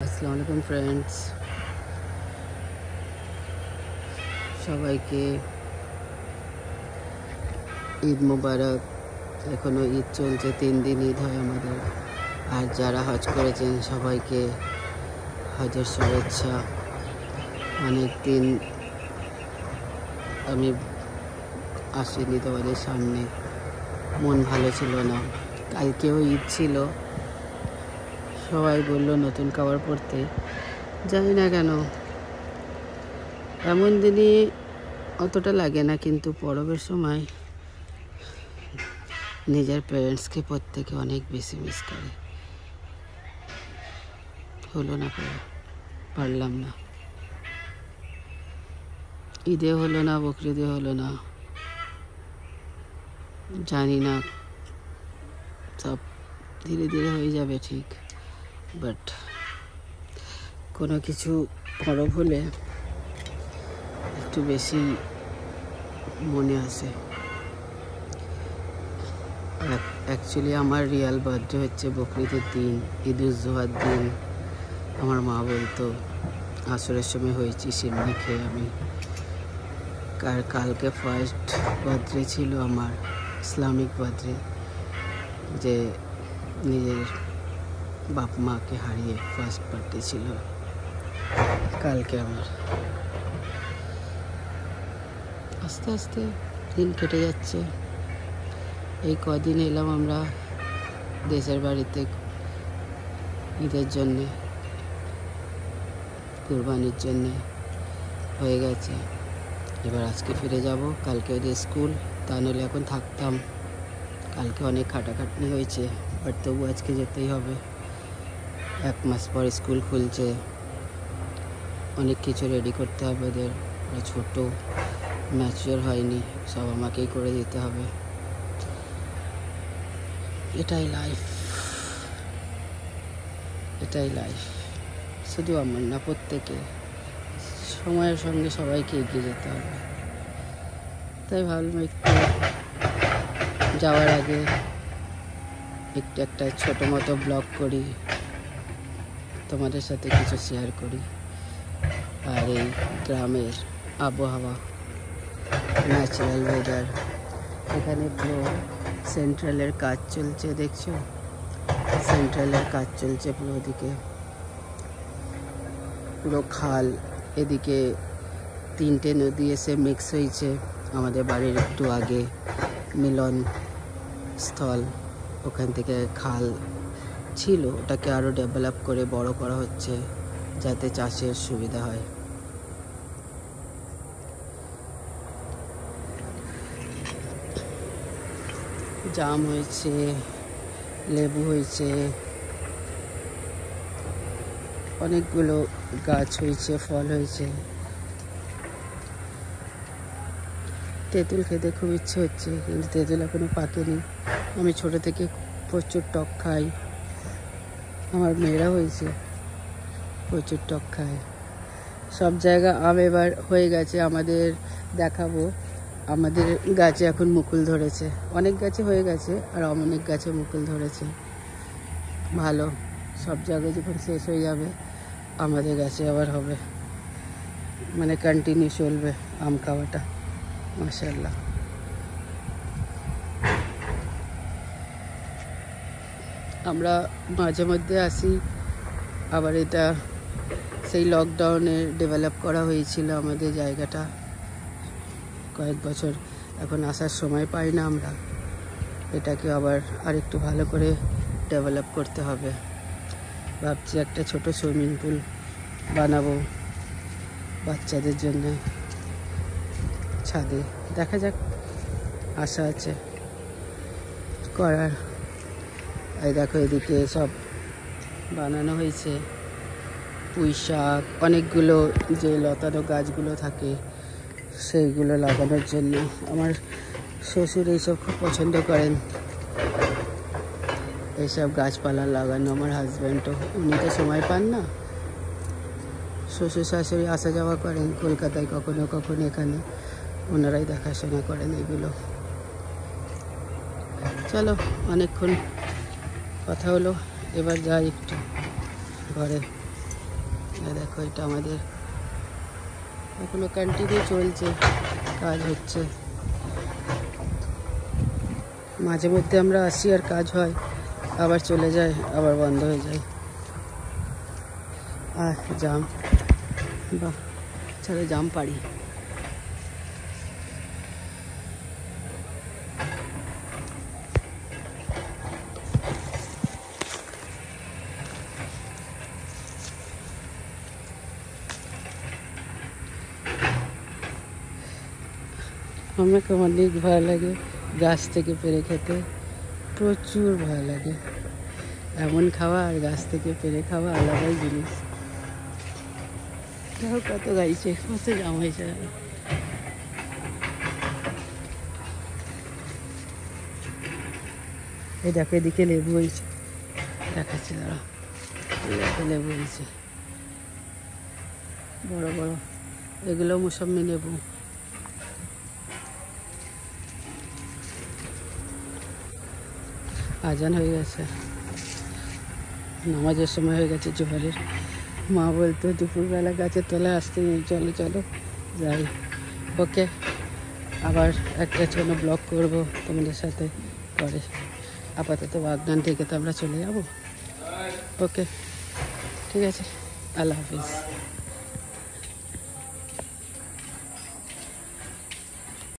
আসসালামু আলাইকুম ফ্রেন্ডস, সবাইকে ঈদ মুবারক। এখনো ঈদ চলছে, 3 দিন ঈদ হয় আমাদের। আর যারা হজ করেছেন সবাইকে হজের শুভেচ্ছা। অনেক দিন আমি আসিনি তোমাদের সামনে, মন ভালো ছিল না। কালকেও ঈদ ছিল, সবাই বললো নতুন কাপড় পরতে। জানি না কেন এমন দিনই অতটা লাগে না, কিন্তু পরবের সময় নিজের প্যারেন্টসকে প্রত্যেকে অনেক বেশি মিস করে। হলো না, পারলাম না, ঈদে হলো না, বকরিদে হলো না। জানি না, সব ধীরে ধীরে হয়ে যাবে ঠিক, বাট কোনো কিছু পরব হলে একটু বেশি মনে আসে। অ্যাকচুয়ালি আমার রিয়াল বার্থডে হচ্ছে বকরিদের দিন, ঈদ উজ জোহার দিন। আমার মা বলতো আসরের সময় হয়েছি সিমনি খেয়ে আমি। কালকে ফার্স্ট বার্থডে ছিল আমার, ইসলামিক বার্থডে, যে নিজের বাপ মাকে হারিয়ে ফার্স্ট বার্থডে ছিল কালকে আমার। আস্তে আস্তে দিন কেটে যাচ্ছে। এই কদিন এলাম আমরা দেশের বাড়িতে ঈদের জন্যে, কুরবানির জন্যে, হয়ে গেছে। এবার আজকে ফিরে যাব, কালকে ওদের স্কুল, তা নাহলে এখন থাকতাম। কালকে অনেক খাটাখাটনি হয়েছে, বাট তবু আজকে যেতেই হবে। 1 মাস পর স্কুল খুলছে, অনেক কিছু রেডি করতে হবে ওদের। ওরা ছোটো, ম্যাচিওর হয়নি, সব আমাকেই করে দিতে হবে। এটাই লাইফ, এটাই লাইফ। শুধু আমার না, প্রত্যেকে সময়ের সঙ্গে সবাইকে এগিয়ে যেতে হবে। তাই ভাবলাম একটু যাওয়ার আগে একটু একটা ছোটো মতো ব্লগ করি, তোমাদের সাথে কিছু শেয়ার করি। আর এই গ্রামের আবহাওয়া, ন্যাচারাল ওয়েদার। এখানে পুরো সেন্ট্রালের কাজ চলছে, দেখছো? সেন্ট্রালের কাজ চলছে পুরো, ওদিকে পুরো খাল, এদিকে 3টে নদী এসে মিক্স হয়েছে। আমাদের বাড়ির একটু আগে মিলন স্থল, ওখান থেকে খাল ছিল, ওটাকে আরও ডেভেলপ করে বড় করা হচ্ছে যাতে চাষের সুবিধা হয়। জাম হয়েছে, লেবু হয়েছে, অনেকগুলো গাছ হয়েছে, ফল হয়েছে। তেঁতুল খেতে খুব ইচ্ছে হচ্ছে, কিন্তু তেঁতুল এখনো পাকেনি। আমি ছোটো থেকে প্রচুর টক খাই, আমার মেয়েরা হয়েছে প্রচুর টক খায়। সব জায়গা আম এবার হয়ে গেছে আমাদের, দেখাবো। আমাদের গাছে এখন মুকুল ধরেছে, অনেক গাছে হয়ে গেছে, আর অনেক গাছে মুকুল ধরেছে। ভালো, সব জায়গায় যখন শেষ হয়ে যাবে আমাদের গাছে আবার হবে, মানে কন্টিনিউ চলবে আম খাওয়াটা। মাশাআল্লাহ। আমরা মাঝে মধ্যে আসি, আবার এটা সেই লকডাউনে ডেভেলপ করা হয়েছিল আমাদের জায়গাটা কয়েক বছর। এখন আসার সময় পাই না আমরা, এটাকে আবার আরেকটু ভালো করে ডেভেলপ করতে হবে। ভাবছি একটা ছোট সুইমিং পুল বানাবো বাচ্চাদের জন্য ছাদে, দেখা যাক, আশা আছে করার। এই দেখো এদিকে সব বানানো হয়েছে, পুঁই শাক, অনেকগুলো যে লতানো গাছগুলো থাকে সেইগুলো লাগানোর জন্য। আমার শ্বশুর এইসব খুব পছন্দ করেন, এইসব গাছপালা লাগানো। আমার হাজব্যান্ডও, উনি তো সময় পান না। শ্বশুর শাশুড়ি আসা যাওয়া করেন কলকাতায়, কখনো কখনো এখানে, ওনারাই দেখাশোনা করেন এগুলো। চলো, অনেকক্ষণ কথা হলো, এবার যাই একটু ঘরে। দেখো এটা আমাদের এখনো কন্টিনিউ চলছে, কাজ হচ্ছে। মাঝে মধ্যে আমরা আসি আর কাজ হয়, আবার চলে যায়, আবার বন্ধ হয়ে যায়। আর জাম, বাহ চলো জাম পাড়ি। আমাকে অনেক ভয় লাগে গাছ থেকে পেরে খেতে, প্রচুর ভয় লাগে। এমন খাওয়া আর গাছ থেকে পেরে খাওয়া আলাদাই জিনিস। দেখো কত গাইছে, কত জাম হয়েছে। এই দেখো এদিকে লেবু হয়েছে, দেখাচ্ছে দাঁড়া, এই লেবু হয়েছে বড় বড়, এগুলো মৌসুমি লেবু। আজান হয়ে গেছে, নামাজের সময় হয়ে গেছে জোহরের। মা বলতো দুপুরবেলা গাছের তলায় আসতে নেই, চলো চলো যাই। ওকে, আবার একটা ছোটো ব্লগ করব তোমাদের সাথে পরে। আপাতত বাগনান থেকে তো আমরা চলে যাব। ওকে ঠিক আছে, আল্লাহ হাফিজ।